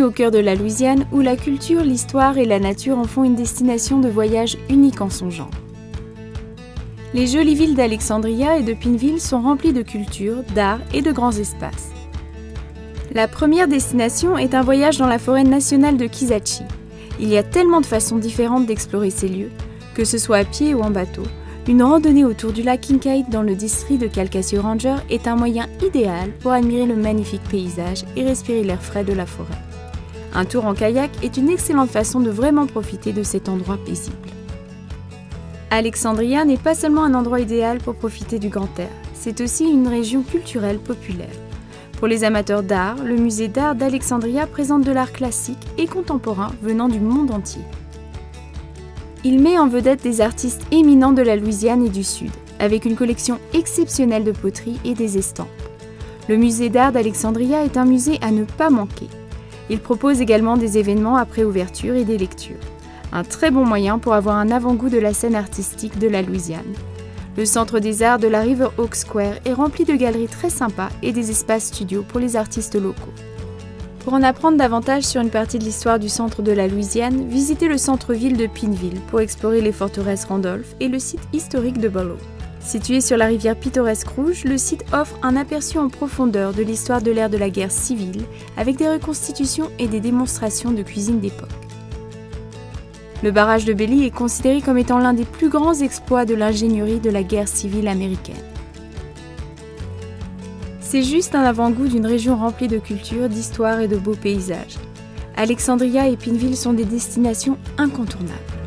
Située au cœur de la Louisiane, où la culture, l'histoire et la nature en font une destination de voyage unique en son genre. Les jolies villes d'Alexandria et de Pineville sont remplies de culture, d'art et de grands espaces. La première destination est un voyage dans la forêt nationale de Kisatchie. Il y a tellement de façons différentes d'explorer ces lieux, que ce soit à pied ou en bateau. Une randonnée autour du lac Kincaid dans le district de Calcasieu Ranger est un moyen idéal pour admirer le magnifique paysage et respirer l'air frais de la forêt. Un tour en kayak est une excellente façon de vraiment profiter de cet endroit paisible. Alexandria n'est pas seulement un endroit idéal pour profiter du grand air, c'est aussi une région culturelle populaire. Pour les amateurs d'art, le musée d'art d'Alexandria présente de l'art classique et contemporain venant du monde entier. Il met en vedette des artistes éminents de la Louisiane et du Sud, avec une collection exceptionnelle de poteries et des estampes. Le musée d'art d'Alexandria est un musée à ne pas manquer. Il propose également des événements après ouverture et des lectures. Un très bon moyen pour avoir un avant-goût de la scène artistique de la Louisiane. Le centre des arts de la River Oaks Square est rempli de galeries très sympas et des espaces studios pour les artistes locaux. Pour en apprendre davantage sur une partie de l'histoire du centre de la Louisiane, visitez le centre-ville de Pineville pour explorer les forteresses Randolph et le site historique de Barlow. Situé sur la rivière pittoresque Rouge, le site offre un aperçu en profondeur de l'histoire de l'ère de la guerre civile, avec des reconstitutions et des démonstrations de cuisine d'époque. Le barrage de Belly est considéré comme étant l'un des plus grands exploits de l'ingénierie de la guerre civile américaine. C'est juste un avant-goût d'une région remplie de culture, d'histoire et de beaux paysages. Alexandria et Pineville sont des destinations incontournables.